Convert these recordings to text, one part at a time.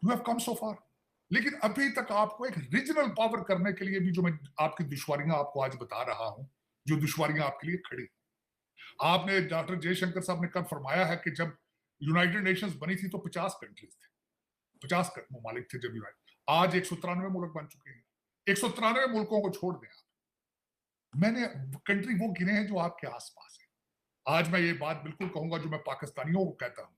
You have come so far. लेकिन अभी तक आपको एक रीजनल पावर करने के लिए भी जो मैं आपकी दुश्वारियां आपको आज बता रहा हूं, जो दुश्वारियां आपके लिए खड़ी, आपने डॉक्टर जयशंकर साहब ने कब फरमाया है कि जब यूनाइटेड नेशंस बनी थी तो 50 कंट्रीज थे, 50 ममालिक थे जब यूनाइटेड, आज 193 मुल्क बन चुके हैं। 193 मुल्कों को छोड़ दें आप, मैंने कंट्री वो गिने हैं जो आपके आसपास है। आज मैं ये बात बिल्कुल कहूंगा जो मैं पाकिस्तानियों को कहता हूं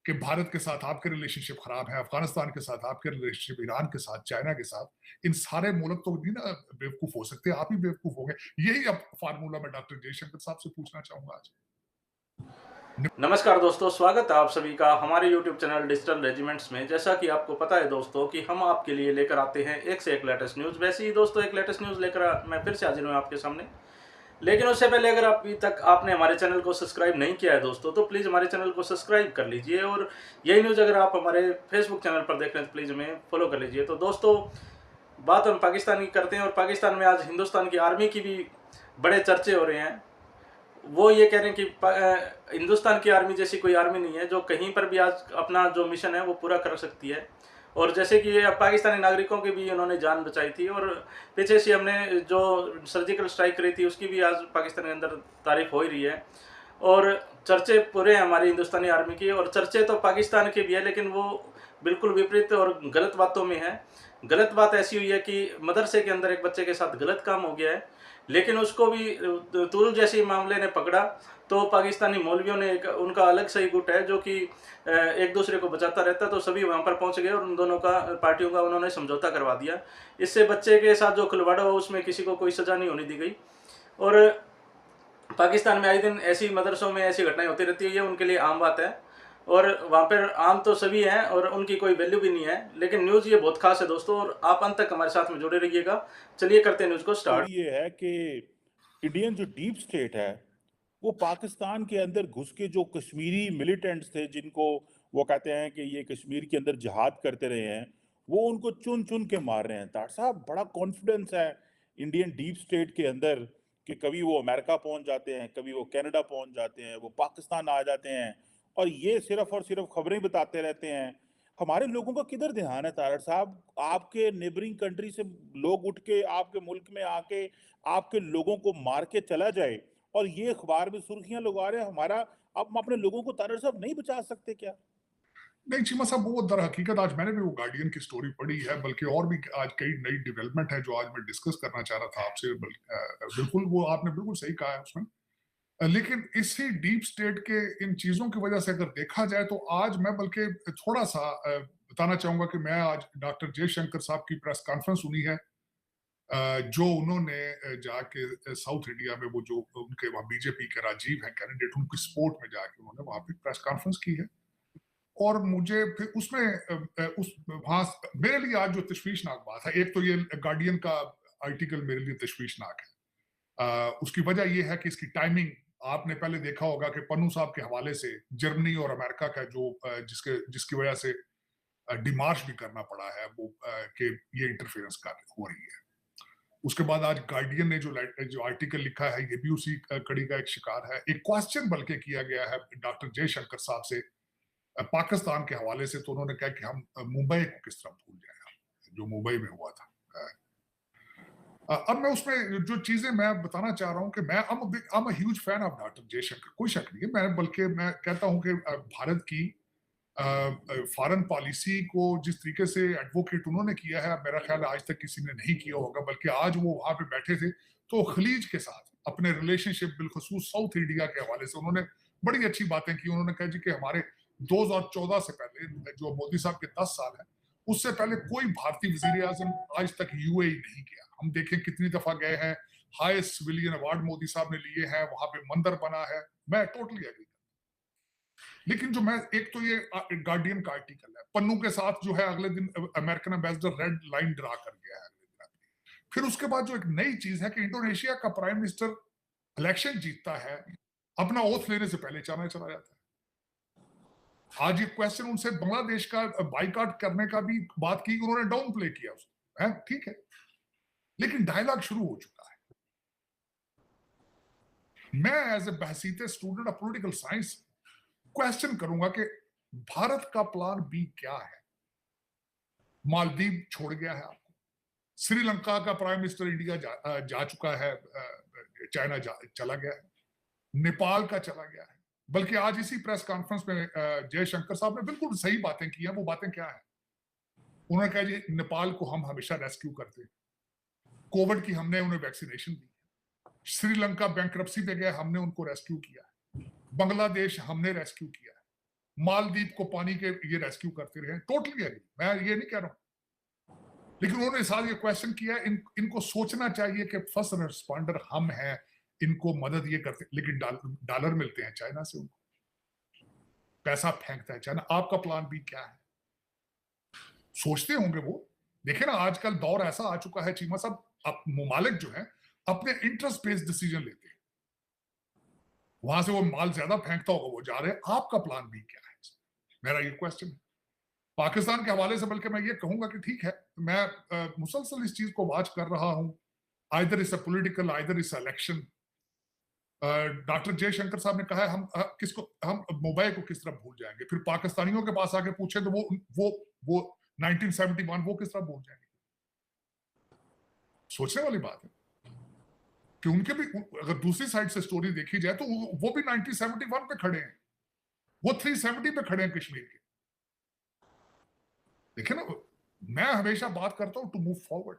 कि भारत के साथ आपके रिलेशनशिप खराब है, अफगानिस्तान के साथ आपके रिलेशनशिप, ईरान के साथ, चाइना के साथ, इन सारे मुल्क तो नहीं ना बेवकूफ हो सकते, आप ही बेवकूफ हो गए। यही अब फार्मूला मैं डॉक्टर जयशंकर साहब से पूछना चाहूंगा आज। नमस्कार दोस्तों, स्वागत है आप सभी का हमारे YouTube चैनल डिजिटल रेजिमेंट्स में। जैसा कि आपको पता है दोस्तों कि हम आपके लिए लेकर आते हैं एक से एक लेटेस्ट न्यूज़। वैसे ही दोस्तों एक लेटेस्ट न्यूज़ लेकर मैं फिर से हाजिर हूँ आपके सामने। लेकिन उससे पहले अगर अभी तक आपने हमारे चैनल को सब्सक्राइब नहीं किया है दोस्तों, तो प्लीज़ हमारे चैनल को सब्सक्राइब कर लीजिए। और यही न्यूज़ अगर आप हमारे फेसबुक चैनल पर देख रहे हैं तो प्लीज़ हमें फॉलो कर लीजिए। तो दोस्तों बात हम पाकिस्तान की करते हैं, और पाकिस्तान में आज हिंदुस्तान की आर्मी की भी बड़े चर्चे हो रहे हैं। वो ये कह रहे हैं कि हिंदुस्तान की आर्मी जैसी कोई आर्मी नहीं है जो कहीं पर भी आज अपना जो मिशन है वो पूरा कर सकती है। और जैसे कि ये पाकिस्तानी नागरिकों की भी उन्होंने जान बचाई थी, और पीछे से हमने जो सर्जिकल स्ट्राइक करी थी उसकी भी आज पाकिस्तान के अंदर तारीफ हो ही रही है। और चर्चे पूरे हैं हमारी हिंदुस्तानी आर्मी की, और चर्चे तो पाकिस्तान के भी है, लेकिन वो बिल्कुल विपरीत और गलत बातों में है। गलत बात ऐसी हुई है कि मदरसे के अंदर एक बच्चे के साथ गलत काम हो गया है, लेकिन उसको भी तुरुल जैसे मामले ने पकड़ा, तो पाकिस्तानी मौलवियों ने एक उनका अलग से ही गुट है जो कि एक दूसरे को बचाता रहता, तो सभी वहाँ पर पहुँच गए और उन दोनों का पार्टियों का उन्होंने समझौता करवा दिया। इससे बच्चे के साथ जो खिलवाड़ा हुआ उसमें किसी को कोई सज़ा नहीं होने दी गई। और पाकिस्तान में आए दिन ऐसी मदरसों में ऐसी घटनाएं होती रहती है, ये उनके लिए आम बात है। और वहाँ पर आम तो सभी हैं और उनकी कोई वैल्यू भी नहीं है, लेकिन न्यूज़ ये बहुत खास है दोस्तों, और आप अंत तक हमारे साथ में जुड़े रहिएगा। चलिए करते हैं न्यूज़ को स्टार्ट। ये है कि इंडियन जो डीप स्टेट है वो पाकिस्तान के अंदर घुस के जो कश्मीरी मिलिटेंट्स थे जिनको वो कहते हैं कि ये कश्मीर के अंदर जिहाद करते रहे हैं, वो उनको चुन चुन के मार रहे हैं। तार साहब, बड़ा कॉन्फिडेंस है इंडियन डीप स्टेट के अंदर कि कभी वो अमेरिका पहुंच जाते हैं, कभी वो कनाडा पहुंच जाते हैं, वो पाकिस्तान आ जाते हैं, और ये सिर्फ और सिर्फ खबरें बताते रहते हैं। हमारे लोगों का किधर ध्यान है तारड़ साहब? आपके नेबरिंग कंट्री से लोग उठ के आपके मुल्क में आके आपके लोगों को मार के चला जाए, और ये अखबार में सुर्खियां लगा रहे हैं हमारा। आप अपने लोगों को तारड़ साहब नहीं बचा सकते क्या? नहीं चीमा साहब, वो दर हकीकत आज मैंने भी वो गार्डियन की स्टोरी पढ़ी है, बल्कि और भी आज कई नई डेवलपमेंट है जो आज मैं डिस्कस करना चाह रहा था आपसे। बिल्कुल वो आपने बिल्कुल सही कहा है उसमें। लेकिन इसी डीप स्टेट के इन चीजों की वजह से अगर देखा जाए तो आज मैं बल्कि थोड़ा सा बताना चाहूंगा कि मैं आज डॉक्टर जयशंकर साहब की प्रेस कॉन्फ्रेंस सुनी है, जो उन्होंने जाके साउथ इंडिया में, वो जो उनके वहाँ बीजेपी के राजीव हैं कैंडिडेट, उनकी सपोर्ट में जाके उन्होंने वहां पे प्रेस कॉन्फ्रेंस की है। और मुझे फिर उसमें उस वहां मेरे लिए आज जो तशवीशनाक बात है, एक तो ये गार्डियन का आर्टिकल मेरे लिए तशवीशनाक है। उसकी वजह यह है कि इसकी टाइमिंग, आपने पहले देखा होगा कि पन्नू साहब के हवाले से जर्मनी और अमेरिका का जो जिसकी वजह से डिमार्श भी करना पड़ा है वो कि ये इंटरफेरेंस हो रही है। उसके बाद आज गार्डियन ने जो आर्टिकल लिखा है ये भी उसी कड़ी का एक शिकार है। एक क्वेश्चन बल्कि किया गया है डॉक्टर जयशंकर साहब से पाकिस्तान के हवाले से, तो उन्होंने कहा कि हम मुंबई को किस तरह भूल जाए जो मुंबई में हुआ था। अब मैं उसमें जो चीजें मैं बताना चाह रहा हूं कि मैं I'm a huge fan of doctor Jaishankar, कोई शक नहीं है। मैं बल्कि मैं कहता हूं कि भारत की फॉरेन पॉलिसी को जिस तरीके से एडवोकेट उन्होंने किया है, मेरा ख्याल है आज तक किसी ने नहीं किया होगा। बल्कि आज वो वहां पे बैठे थे तो खलीज के साथ अपने रिलेशनशिप, बिलखसूस साउथ इंडिया के हवाले से उन्होंने बड़ी अच्छी बातें की। उन्होंने कहा जी कि हमारे 2014 से पहले जो मोदी साहब के 10 साल है, उससे पहले कोई भारतीय वजीर आजम आज तक यूएई नहीं गया। हम देखें कितनी दफा गए हैं, हाईएस्ट सिविलियन अवार्ड मोदी साहब ने लिए हैं, वहां पे मंदिर बना है, मैं टोटली एग्री। लेकिन जो मैं, एक तो ये गार्डियन का आर्टिकल है, पन्नू के साथ जो है अगले दिन American ambassador red line draw कर गया है अगले दिन। फिर उसके बाद जो एक नई चीज है कि इंडोनेशिया का प्राइम मिनिस्टर इलेक्शन जीतता है, अपना ओथ लेने से पहले चला चला जाता है। आज ये क्वेश्चन उनसे बांग्लादेश का बाइकआउट करने का भी बात की, उन्होंने डाउन प्ले किया उसको, है ठीक है, लेकिन डायलॉग शुरू हो चुका है। मैं एज ए बहसीते student of political science question करूंगा कि भारत का प्लान बी क्या है। मालदीव छोड़ गया है आपको, श्रीलंका का प्राइम मिनिस्टर इंडिया जा चुका है, चाइना चला गया है, नेपाल का चला गया है। बल्कि आज इसी प्रेस कॉन्फ्रेंस में जयशंकर साहब ने बिल्कुल सही बातें की हैं। वो बातें क्या है? उन्होंने कहा जी नेपाल को हम हमेशा रेस्क्यू करते हैं, कोविड की हमने उन्हें वैक्सीनेशन दी, श्रीलंका बैंकरप्सी पे गया, हमने उनको रेस्क्यू किया, बांग्लादेश हमने रेस्क्यू किया, मालदीव को पानी के ये रेस्क्यू करते रहे। टोटली एग्री, मैं ये नहीं कह रहा हूं, लेकिन उन्होंने साथ ये क्वेश्चन किया, इनको सोचना चाहिए कि फर्स्ट रिस्पॉन्डर हम हैं, इनको मदद ये करते, लेकिन डॉलर मिलते हैं चाइना से, उनको पैसा फेंकता है चाइना। आपका प्लान बी क्या है? सोचते होंगे वो। देखे ना, आजकल दौर ऐसा आ चुका है चीमा साहब, अब मुमालिक जो है अपने इंटरेस्ट बेस्ड डिसीजन लेते हैं, वहां से वो माल ज्यादा फेंकता होगा, वो जा रहे हैं। आपका प्लान बी क्या है? मेरा ये क्वेश्चन है पाकिस्तान के हवाले से। बल्कि मैं ये कहूंगा कि ठीक है, मैं मुसलसल इस चीज को वॉच कर रहा हूं, आइदर इस पॉलिटिकल, आइदर इस इलेक्शन। डॉक्टर जयशंकर साहब ने कहा है हम मुंबई को किस तरह भूल जाएंगे, फिर पाकिस्तानियों के पास आके पूछे तो वो 1971 वो किस तरह भूल जाएंगे। सोचने वाली बात है कि उनके भी, अगर दूसरी साइड से स्टोरी देखी जाए तो वो भी 1971 पे खड़े हैं, वो 370 पे खड़े हैं कश्मीर के। देखिए ना, मैं हमेशा बात करता हूं टू मूव फॉरवर्ड।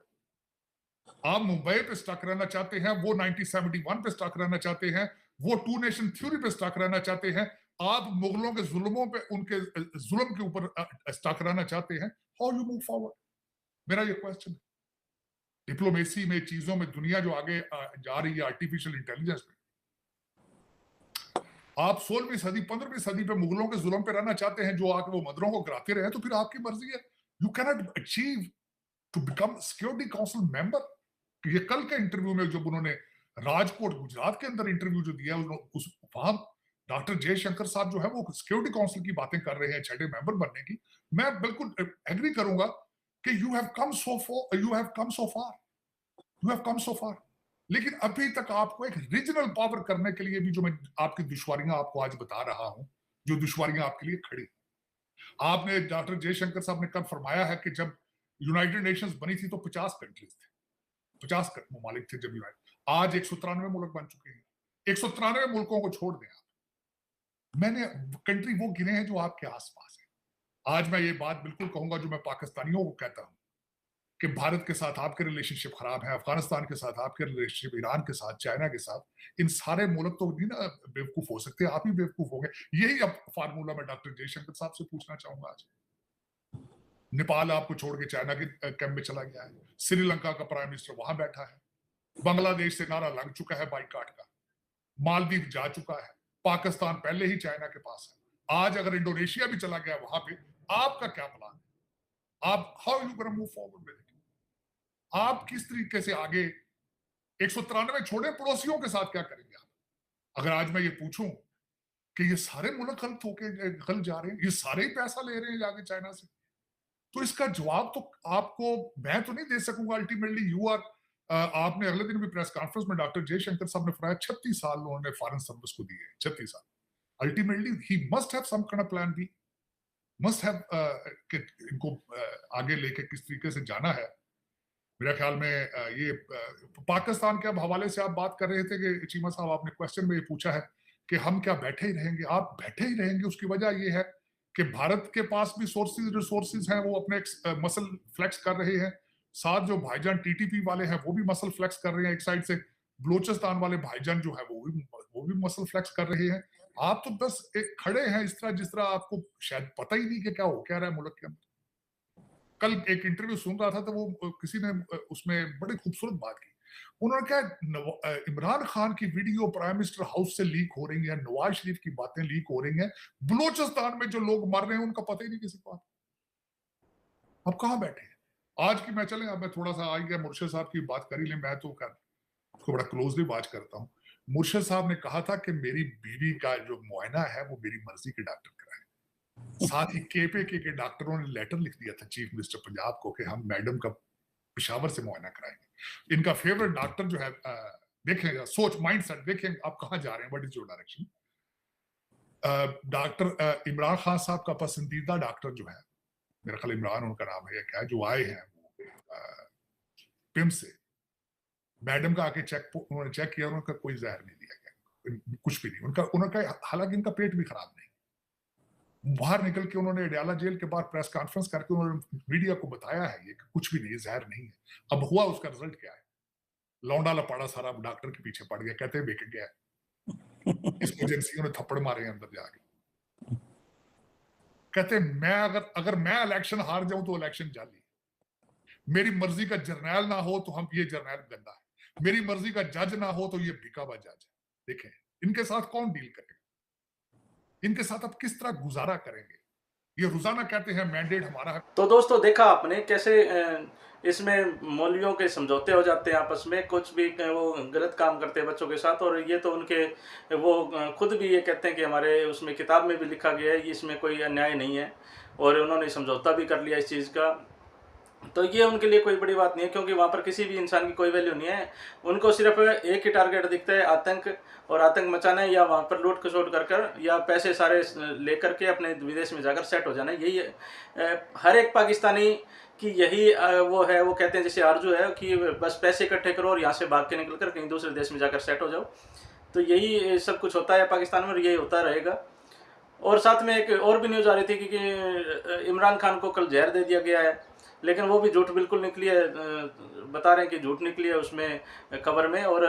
आप मुंबई पे स्टक रहना चाहते हैं, वो 1971 पे स्टक रहना चाहते हैं, वो टू नेशन थ्योरी पे स्टक रहना चाहते हैं, आप मुगलों के जुल्मों पे, उनके जुल्म के ऊपर स्टक रहना चाहते हैं। How you move forward? मेरा ये क्वेश्चन है। डिप्लोमेसी में, चीजों में, दुनिया जो आगे जा रही है आर्टिफिशियल इंटेलिजेंस में, आप 16वीं सदी 15वीं सदी पे मुगलों के जुल्म पे रहना चाहते हैं, जो आके वो मदरों को गिराते रहे, तो फिर आपकी मर्जी है। You cannot achieve to become security council member. ये कल के इंटरव्यू में जब उन्होंने राजकोट गुजरात के अंदर इंटरव्यू जो दिया, उस वहां डॉक्टर जयशंकर साहब जो है वो सिक्योरिटी काउंसिल की बातें कर रहे हैं, छठे मेंबर बनने की। मैं बिल्कुल एग्री करूंगा कि you have come so far, you have come so far, you have come so far. लेकिन अभी तक आपको एक रीजनल पावर करने के लिए भी, जो मैं आपकी दुश्वारियां आपको आज बता रहा हूं, जो दुश्वारियां आपके लिए खड़ी, आपने डॉक्टर जयशंकर साहब ने कल फरमाया है कि जब यूनाइटेड नेशंस बनी थी तो 50 कंट्रीज थे, 50 ममालिक थे जब यूनाइटेड। आज 193 मुल्क बन चुके हैं। 193 मुल्कों को छोड़ दें आप, मैंने कंट्री वो गिने हैं जो आपके आसपास है। आज मैं ये बात बिल्कुल कहूंगा जो मैं पाकिस्तानियों को कहता हूं कि भारत के साथ आपके रिलेशनशिप खराब है, अफगानिस्तान के साथ आपके रिलेशनशिप, ईरान के साथ, चाइना के साथ, इन सारे मुल्क तो नहीं ना बेवकूफ हो सकते, आप ही बेवकूफ हो गए। यही अब फार्मूला मैं डॉक्टर जयशंकर साहब से पूछना चाहूंगा आज। नेपाल आपको छोड़ के चाइना के कैंप में चला गया है, श्रीलंका का प्राइम मिनिस्टर वहां बैठा है, बांग्लादेश से नारा लग चुका है बाइकाट का, मालदीव जा चुका है, पाकिस्तान पहले ही चाइना के पास है, आज अगर इंडोनेशिया भी चला गया वहां पे, आपका क्या प्लान है? आप how you gonna move forward with it? आप किस तरीके से आगे 193 छोड़े, पड़ोसियों के साथ क्या करेंगे आप? अगर आज मैं ये पूछूं कि ये सारे मुल्क गल जा रहे हैं, ये सारे ही पैसा ले रहे हैं जाके चाइना से, तो इसका जवाब तो आपको मैं तो नहीं दे सकूंगा। अल्टीमेटली यू आर, आपने अगले दिन भी प्रेस कॉन्फ्रेंस में डॉक्टर जयशंकर साहब ने फरमाया 36 साल उन्होंने फॉरेन सर्विस को दिए, 36 साल। Ultimately he must have some kind of plan B, must have कि इनको आगे लेके किस तरीके से जाना है। मेरा ख्याल में ये पाकिस्तान के अब हवाले से आप बात कर रहे थे कि चीमा साहब, आपने क्वेश्चन में ये पूछा है कि हम क्या बैठे ही रहेंगे? आप बैठे ही रहेंगे, उसकी वजह ये है कि भारत के पास भी रिसोर्सेज हैं, वो अपने मसल फ्लेक्स कर रहे हैं, साथ जो भाईजान टीटीपी वाले हैं वो भी मसल फ्लेक्स कर रहे हैं, एक साइड से बलोचिस्तान वाले भाईजान जो है वो भी मसल फ्लेक्स कर रहे हैं। आप तो बस एक खड़े हैं इस तरह जिस तरह आपको शायद पता ही नहीं कि क्या हो क्या रहा है मुल्क के अंदर। कल एक इंटरव्यू सुन रहा था तो वो किसी ने उसमें बड़ी खूबसूरत बात की। उन्होंने कहा इमरान खान की वीडियो प्राइम मिनिस्टर हाउस से लीक हो रही है, नवाज शरीफ की बातें लीक हो रही हैं, बलोचिस्तान में जो लोग मर रहे हैं उनका पता ही नहीं किसी को। अब कहां बैठे हैं? आज की मैं चलें, अब मैं थोड़ा सा आ गया मुर्शिद साहब की बात कर ही लें, मैं तो उसको बड़ा क्लोजली वॉच करता हूं। मुर्शिद साहब ने कहा था कि मेरी बीवी का जो मुआयना है वो मेरी मर्जी के डॉक्टर कराए। साथ ही केपीके के डॉक्टरों ने लेटर लिख दिया था चीफ मिनिस्टर पंजाब को कि हम मैडम का पेशावर से मुआयना कराएंगे। इनका फेवरेट डॉक्टर जो है, देखें सोच माइंडसेट, देखें आप कहां जा रहे हैं, what is your direction. Doctor Imran Khan साहब का पसंदीदा डॉक्टर जो है मेरा ख्याल इमरान उनका नाम है या क्या, जो आए हैं पिम से, मैडम का आके उन्होंने चेक किया, उनका कोई जहर नहीं दिया गया, कुछ भी नहीं उनका हालांकि इनका पेट भी खराब नहीं। बाहर निकल के उन्होंने अडयाला जेल के बाद प्रेस कॉन्फ्रेंस करके उन्होंने मीडिया को बताया है ये कि कुछ भी नहीं, जहर नहीं है। अब हुआ उसका रिजल्ट क्या है? लौंडा लपाड़ा सारा डॉक्टर के पीछे पड़ गया, कहते बिक गया। इसको एजेंसियों ने थप्पड़ मारे अंदर जाके, कहते मैं अगर मैं इलेक्शन हार जाऊं तो इलेक्शन जाली, मेरी मर्जी का जर्नैल ना हो तो हम ये जर्नैल गंदा है, मेरी मर्जी का जज ना हो तो ये बिका हुआ जज है। देखें इनके साथ कौन डील करेगा, इनके साथ अब किस तरह गुजारा करेंगे? ये रोजाना कहते हैं मैंडेट हमारा है। तो दोस्तों देखा आपने कैसे इसमें मौलवियों के समझौते हो जाते हैं आपस में, कुछ भी वो गलत काम करते हैं बच्चों के साथ। और ये तो उनके वो खुद भी ये कहते हैं कि हमारे उसमें किताब में भी लिखा गया है, इसमें कोई अन्याय नहीं है, और उन्होंने समझौता भी कर लिया इस चीज़ का। तो ये उनके लिए कोई बड़ी बात नहीं है, क्योंकि वहाँ पर किसी भी इंसान की कोई वैल्यू नहीं है। उनको सिर्फ एक ही टारगेट दिखता है, आतंक, और आतंक मचाना है, या वहाँ पर लूट खसोट कर या पैसे सारे लेकर के अपने विदेश में जाकर सेट हो जाना। यही हर एक पाकिस्तानी की यही वो है, वो कहते हैं जैसे आरजू है कि बस पैसे इकट्ठे करो और यहाँ से भाग के निकल कर कहीं दूसरे देश में जाकर सेट हो जाओ। तो यही सब कुछ होता है पाकिस्तान में, और यही होता रहेगा। और साथ में एक और भी न्यूज़ आ रही थी कि इमरान खान को कल जहर दे दिया गया है, लेकिन वो भी झूठ बिल्कुल निकली है। बता रहे हैं कि झूठ निकली है उसमें खबर में। और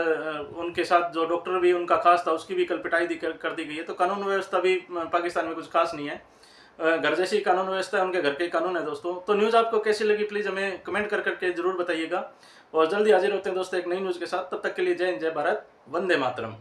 उनके साथ जो डॉक्टर भी उनका खास था उसकी भी कल पिटाई कर दी गई है। तो कानून व्यवस्था भी पाकिस्तान में कुछ खास नहीं है, घर जैसी कानून व्यवस्था है, उनके घर के कानून है दोस्तों। तो न्यूज़ आपको कैसी लगी प्लीज़ हमें कमेंट करके जरूर बताइएगा। और जल्दी हाजिर होते हैं दोस्तों एक नई न्यूज़ के साथ। तब तक के लिए जय हिंद, जय भारत, वंदे मातरम।